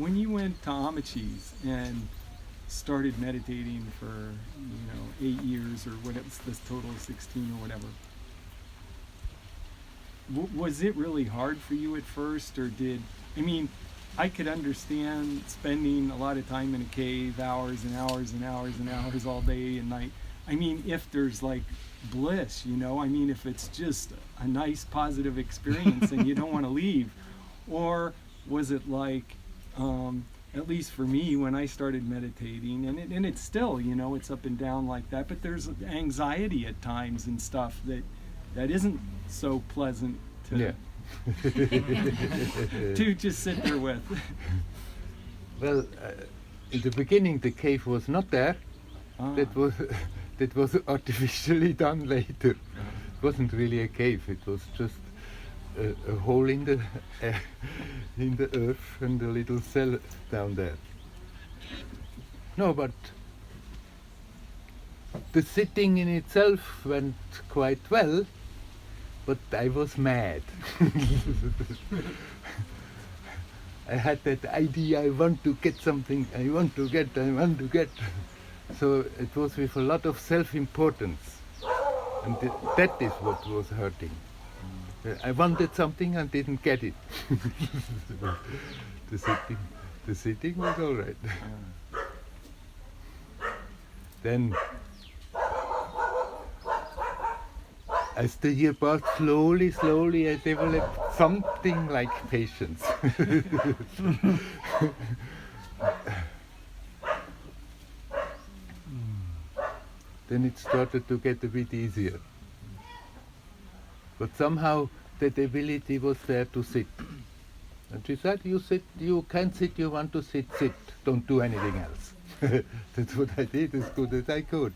when you went to Amachi's and started meditating for 8 years or whatever, this total of 16 or whatever, was it really hard for you at first, or I mean, I could understand spending a lot of time in a cave, hours and hours and hours and hours all day and night. I mean, if there's like bliss, I mean, if it's just a nice positive experience and you don't want to leave. Or was it like, at least for me, when I started meditating, and it's still, it's up and down like that, but there's anxiety at times and stuff that isn't so pleasant to Yeah. to just sit there with. Well, in the beginning the cave was not there. Ah. That was artificially done later. It wasn't really a cave. It was just a hole in the earth and a little cell down there. No, but the sitting in itself went quite well, but I was mad. I had that idea, I want to get something, I want to get. So it was with a lot of self-importance. And that is what was hurting. I wanted something and didn't get it. The sitting was all right. Then, as the year passed, slowly I developed something like patience. Then it started to get a bit easier. But somehow that ability was there to sit. And she said, you sit, you can't sit, you want to sit, sit. Don't do anything else. That's what I did as good as I could.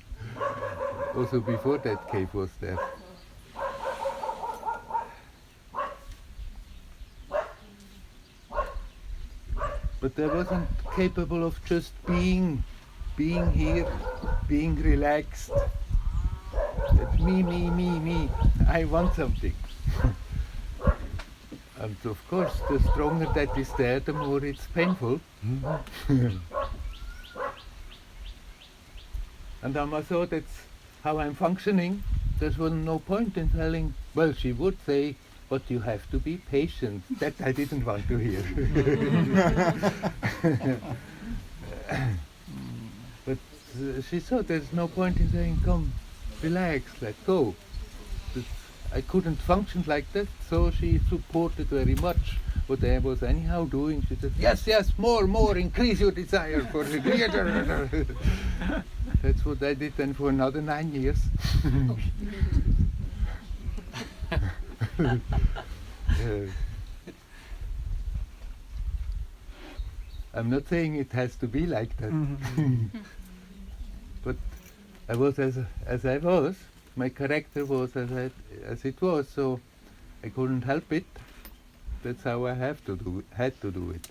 Also before that cave was there. But I wasn't capable of just being here, being relaxed. That me, I want something. And of course, the stronger that is there, the more it's painful. And I thought that's how I'm functioning. There's no point in telling, well, she would say, but you have to be patient. That I didn't want to hear. But she thought there's no point in saying, come, relax, let go. I couldn't function like that, so she supported very much what I was anyhow doing. She said, yes, more, increase your desire for the greater. That's what I did then for another 9 years. I'm not saying it has to be like that. But I was as I was. My character was as it was, so I couldn't help it. That's how I had to do it.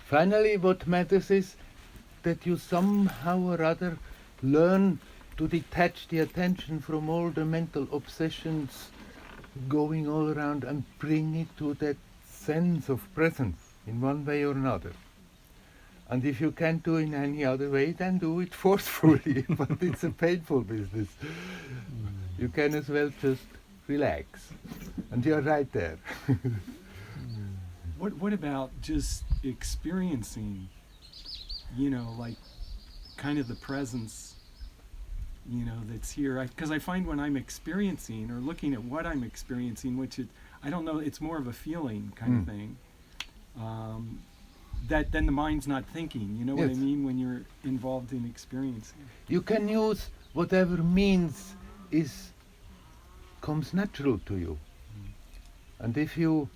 Finally, what matters is that you somehow or other learn to detach the attention from all the mental obsessions going all around and bring it to that sense of presence in one way or another. And if you can't do it in any other way, then do it forcefully, but it's a painful business. You can as well just relax, and you're right there. What about just experiencing, like kind of the presence, that's here? Because I find when I'm experiencing or looking at what I'm experiencing, which I don't know, it's more of a feeling kind of thing, that then the mind's not thinking, you know what I mean, when you're involved in experiencing. You can use whatever means comes natural to you. And if you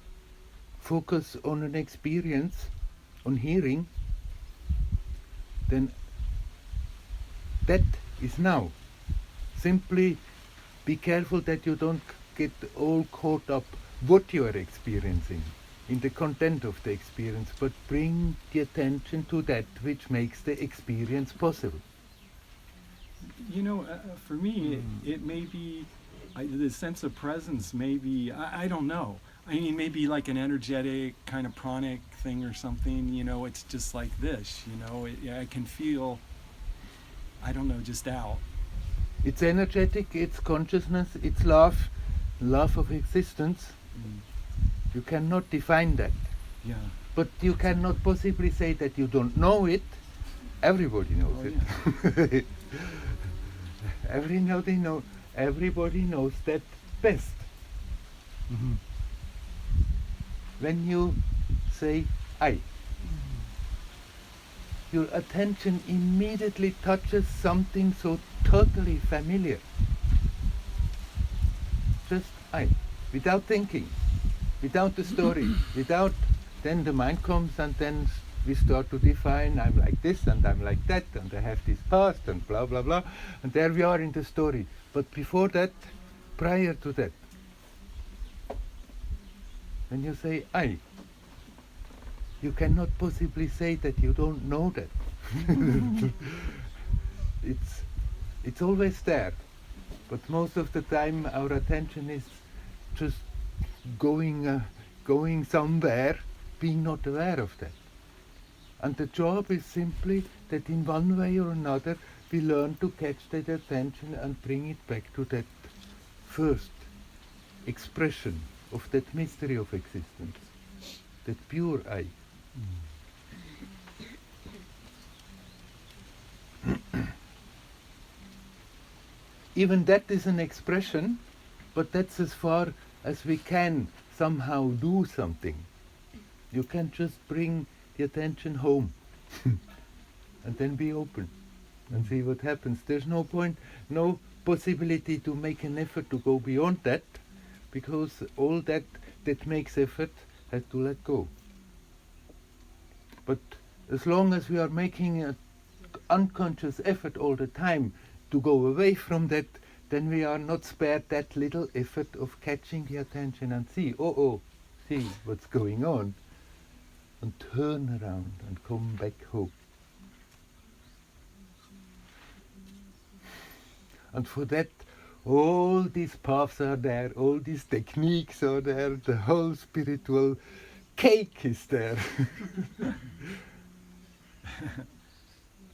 focus on an experience, on hearing, then that is now. Simply be careful that you don't get all caught up what you are experiencing, in the content of the experience, but bring the attention to that which makes the experience possible. For me, it may be the sense of presence. Maybe I don't know. I mean, maybe like an energetic kind of pranic thing or something. It's just like this. I can feel. I don't know, just out. It's energetic, it's consciousness, it's love, love of existence. You cannot define that. Yeah. But you cannot possibly say that you don't know it. Everybody knows it. Everybody knows that best. When you say I, your attention immediately touches something so totally familiar. Just I, without thinking, without the story, then the mind comes and then we start to define, I'm like this and I'm like that and I have this past and blah blah blah, and there we are in the story. But before that, prior to that, when you say I, you cannot possibly say that you don't know that. It's always there, but most of the time our attention is just going somewhere, being not aware of that. And the job is simply that in one way or another we learn to catch that attention and bring it back to that first expression of that mystery of existence, that pure I. Even that is an expression, but that's as far as we can somehow do something. You can just bring the attention home and then be open and see what happens. There's no point, no possibility to make an effort to go beyond that, because all that makes effort has to let go. But as long as we are making an unconscious effort all the time to go away from that, then we are not spared that little effort of catching the attention and see what's going on, and turn around and come back home. And for that, all these paths are there, all these techniques are there, the whole spiritual cake is there.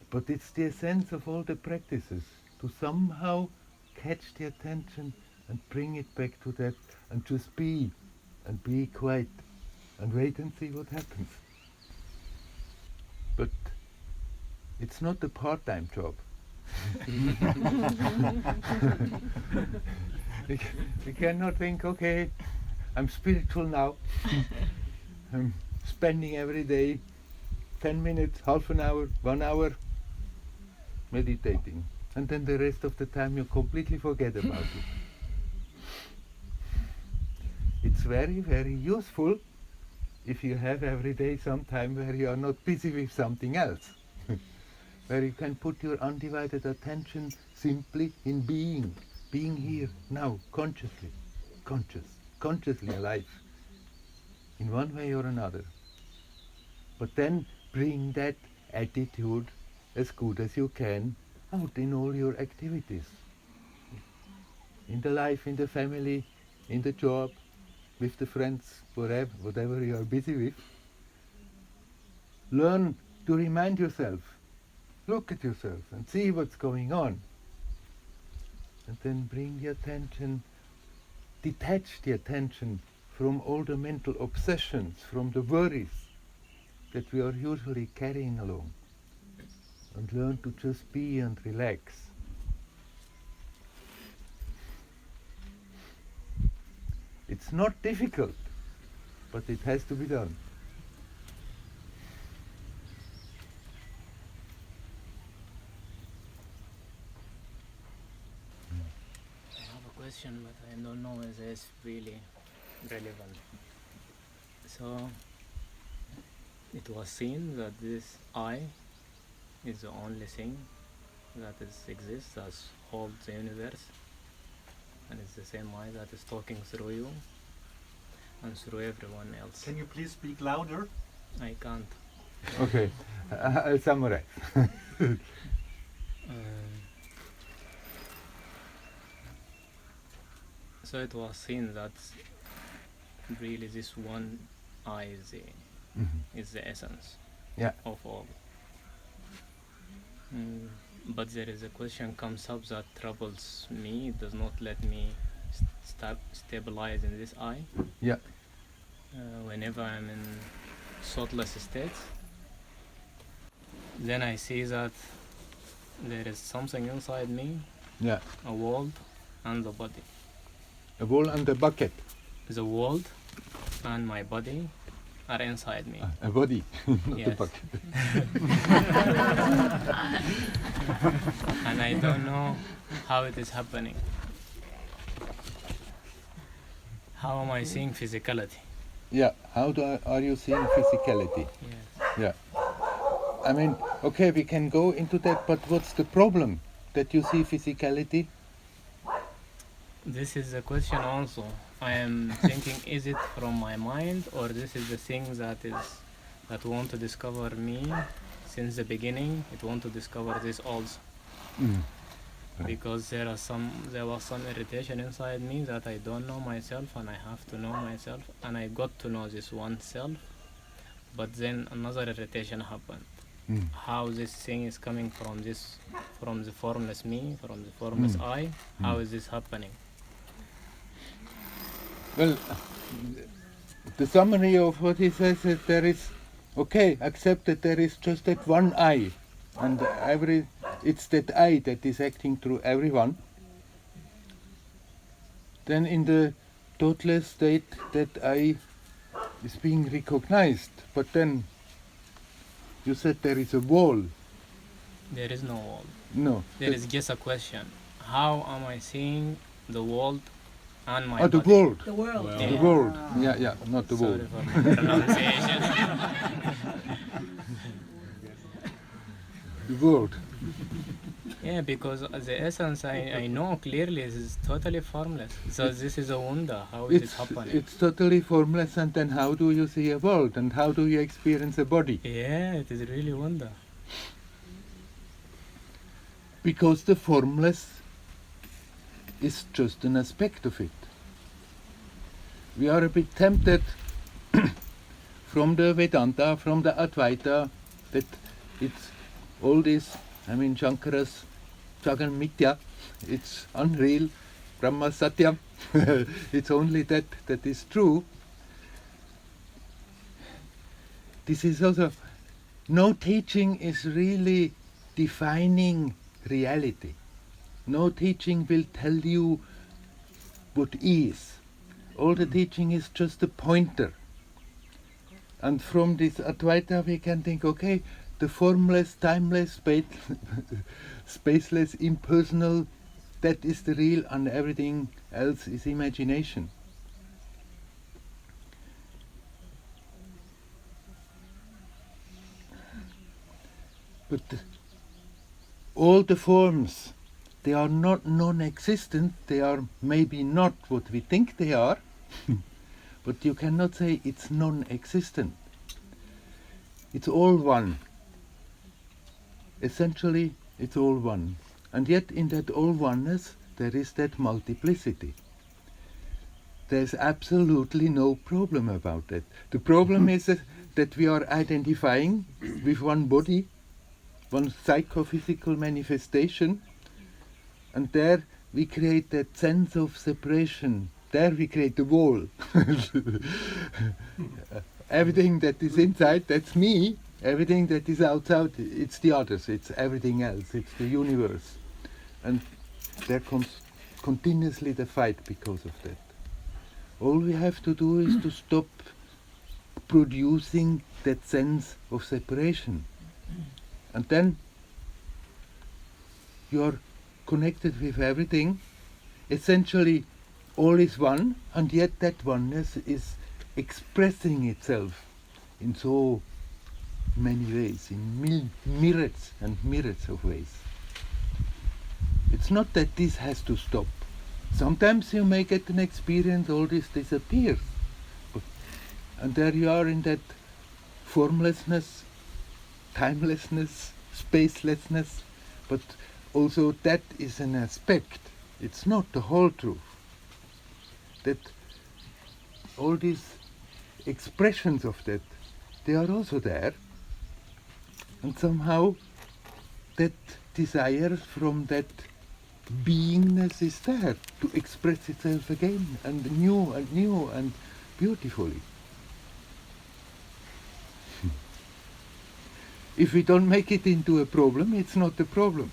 But it's the essence of all the practices, to somehow catch the attention and bring it back to that, and just be, and be quiet, and wait and see what happens. But it's not a part-time job. We cannot think, okay, I'm spiritual now. I'm spending every day 10 minutes, half an hour, 1 hour meditating. And then the rest of the time you completely forget about it. It's very, very useful if you have every day some time where you are not busy with something else. Where you can put your undivided attention simply in being here, now, consciously alive, in one way or another. But then bring that attitude as good as you can out in all your activities. In the life, in the family, in the job, with the friends, whatever you are busy with. Learn to remind yourself. Look at yourself and see what's going on. And then bring the attention, detach the attention from all the mental obsessions, from the worries that we are usually carrying along. And learn to just be and relax. It's not difficult, but it has to be done. I have a question, but I don't know whether it's really relevant. So, it was seen that this I is the only thing that exists as holds the universe, and it's the same I that is talking through you and through everyone else. Can you please speak louder? I can't. Okay, I'll summarize. So it was seen that really this one I is the essence Yeah. of all. But there is a question comes up that troubles me, it does not let me stabilize in this I. Yeah. Whenever I'm in thoughtless state, then I see that there is something inside me, Yeah. a world and the body. A wall and a bucket. The world and my body are inside me. A body, not a Yes. bucket. And I don't know how it is happening. How am I seeing physicality? Yeah. Are you seeing physicality? Yes. Yeah. I mean, okay, we can go into that, but what's the problem that you see physicality? This is a question also. I am thinking, is it from my mind, or this is the thing that want to discover me since the beginning? It want to discover this also. Right. Because there was some irritation inside me that I don't know myself, and I have to know myself, and I got to know this one self. But then another irritation happened. How this thing is coming from the formless me, from the formless I? How is this happening? Well, the summary of what he says is there is, okay, accept that there is just that one I, and it's that I that is acting through everyone. Then in the total state, that I is being recognized, but then you said there is a wall. There is no wall. No. There is just a question. How am I seeing the world and my the body? world. The world. Yeah. The world. Yeah, not the Sorry world. for my pronunciation. The world. Yeah, because the essence I know clearly is totally formless. So this is a wonder. How is it happening? It's totally formless, and then how do you see a world, and how do you experience a body? Yeah, it is really wonder. Because the formless is just an aspect of it. We are a bit tempted from the Vedanta, from the Advaita, that it's all this, I mean Shankara's Jagan Mitya, it's unreal, Brahma Satyam, it's only that is true. This is also, no teaching is really defining reality. No teaching will tell you what is. All the teaching is just a pointer. And from this Advaita we can think, okay, the formless, timeless, spaceless, impersonal, that is the real, and everything else is imagination. But all the forms, they are not non-existent, they are maybe not what we think they are, but you cannot say it's non-existent. It's all one. Essentially, it's all one. And yet in that all oneness, there is that multiplicity. There's absolutely no problem about that. The problem is that we are identifying with one body, one psychophysical manifestation, and there we create that sense of separation. There we create the wall. Everything that is inside, that's me. Everything that is outside, it's the others, it's everything else, it's the universe. And there comes continuously the fight because of that. All we have to do is to stop producing that sense of separation. And then you are connected with everything. Essentially, all is one, and yet that oneness is expressing itself in so many ways, in myriads and myriads of ways. It's not that this has to stop. Sometimes you may get an experience, all this disappears. And there you are in that formlessness, timelessness, spacelessness, but also that is an aspect. It's not the whole truth. that all these expressions of that, they are also there. And somehow that desire from that beingness is there to express itself again and new and beautifully. If we don't make it into a problem, it's not a problem.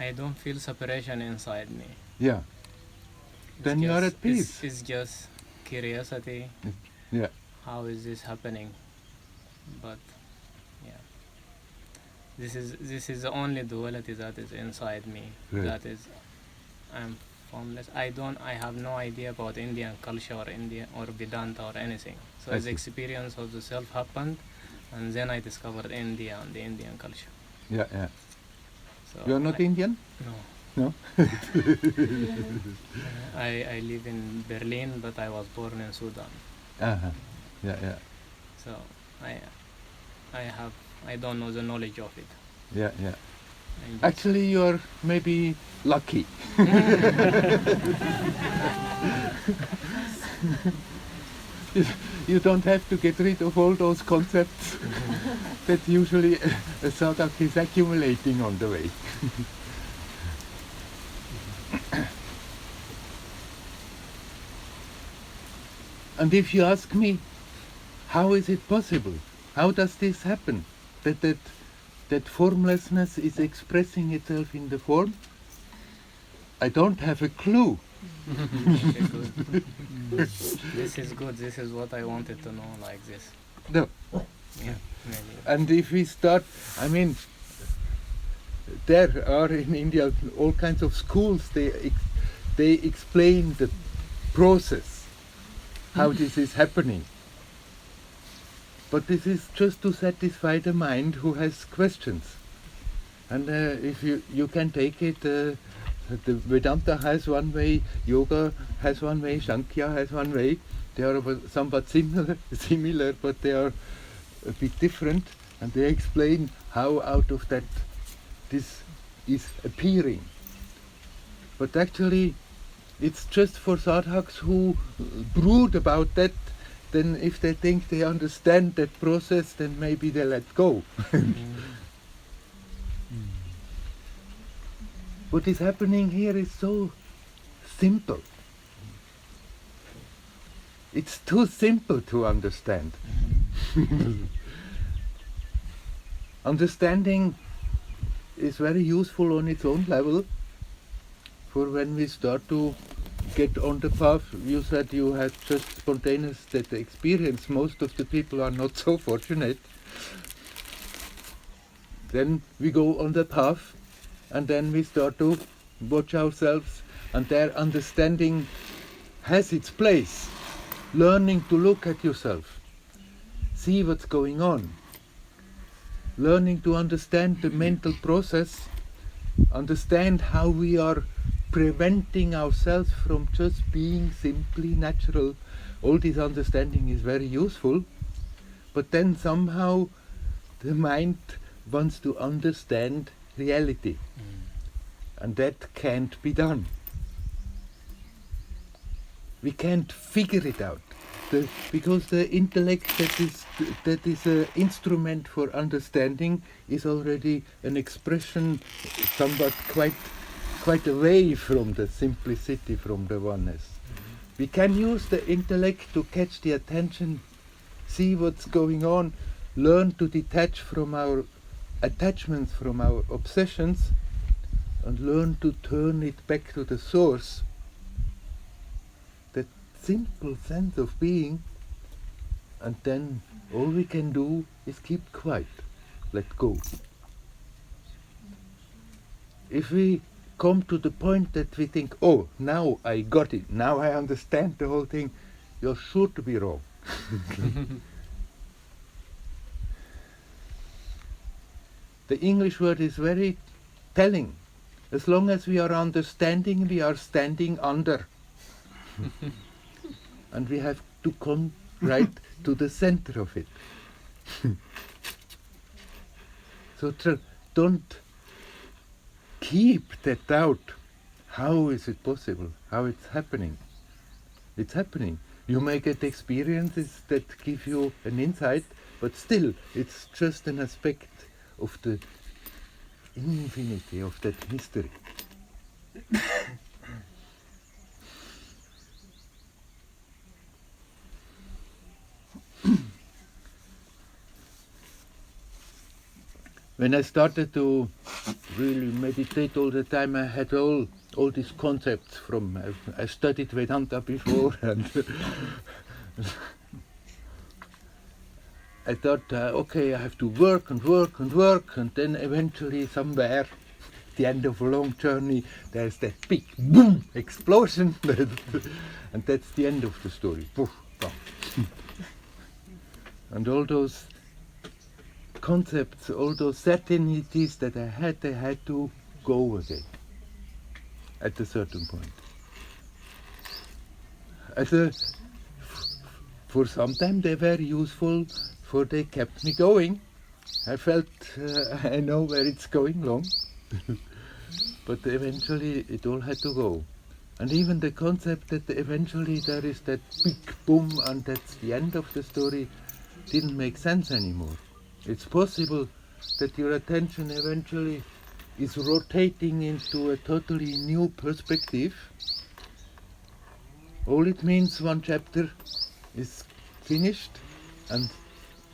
I don't feel separation inside me. Yeah. Then you are at peace. It's just curiosity. Yeah. How is this happening? But yeah, this is the only duality that is inside me. Right. That is, I'm formless. I have no idea about Indian culture or India or Vedanta or anything. So I the see. experience of the self happened, and then I discovered India and the Indian culture. Yeah, yeah. So You are not Indian? No. No? I live in Berlin, but I was born in Sudan. Uh-huh. Yeah, yeah. So I don't know the knowledge of it. Yeah, yeah. I'm just- Actually, you are maybe lucky. You don't have to get rid of all those concepts that usually a sadhak is accumulating on the way. And if you ask me, how is it possible? How does this happen? That formlessness is expressing itself in the form? I don't have a clue. Okay, good. This is good. This is what I wanted to know, like this. No. Yeah, maybe. And if we start, I mean, there are in India all kinds of schools, they explain the process, how this is happening. But this is just to satisfy the mind who has questions. And if you can take it, the Vedanta has one way, Yoga has one way, Sankhya has one way. They are somewhat similar, but they are a bit different. And they explain how out of that this is appearing. But actually, it's just for sadhaks who brood about that. Then if they think they understand that process, then maybe they let go. What is happening here is so simple. It's too simple to understand. Understanding is very useful on its own level for when we start to get on the path. You said you had just spontaneous that experience. Most of the people are not so fortunate. Then we go on the path, and then we start to watch ourselves, and their understanding has its place. Learning to look at yourself, see what's going on. Learning to understand the mental process, understand how we are preventing ourselves from just being simply natural. All this understanding is very useful, but then somehow the mind wants to understand reality, and that can't be done. We can't figure it out, because the intellect that is an instrument for understanding is already an expression somewhat quite away from the simplicity, from the oneness. We can use the intellect to catch the attention, see what's going on, learn to detach from our attachments, from our obsessions, and learn to turn it back to the source. That simple sense of being, and then all we can do is keep quiet, let go. If we come to the point that we think, oh, now I got it, now I understand the whole thing, you're sure to be wrong. The English word is very telling. As long as we are understanding, we are standing under. And we have to come right to the center of it. So don't keep that doubt how is it possible? How it's happening? It's happening. You may get experiences that give you an insight, but still, it's just an aspect of the infinity of that mystery. When I started to really meditate all the time, I had all these concepts from, I studied Vedanta before, and I thought, okay, I have to work and work and work, and then eventually somewhere, the end of a long journey, there's that big boom explosion, and that's the end of the story. Poof, bam. And all those concepts, all those certainties that I had, they had to go again at a certain point. For some time they were useful, for they kept me going. I felt I know where it's going long, but eventually it all had to go. And even the concept that eventually there is that big boom and that's the end of the story didn't make sense anymore. It's possible that your attention eventually is rotating into a totally new perspective. All it means, one chapter is finished and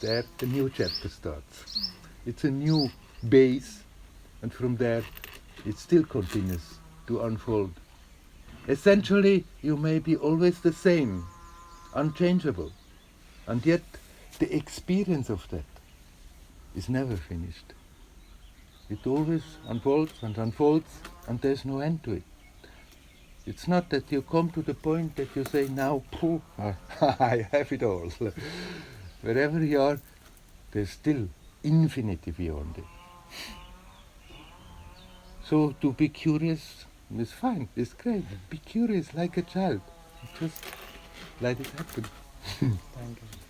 there a new chapter starts. It's a new base, and from there it still continues to unfold. Essentially, you may be always the same, unchangeable, and yet the experience of that is never finished. It always unfolds and unfolds, and there's no end to it. It's not that you come to the point that you say, now, pooh, I have it all. Wherever you are, there's still infinity beyond it. So to be curious is fine, it's great. Be curious like a child. Just let it happen. Thank you.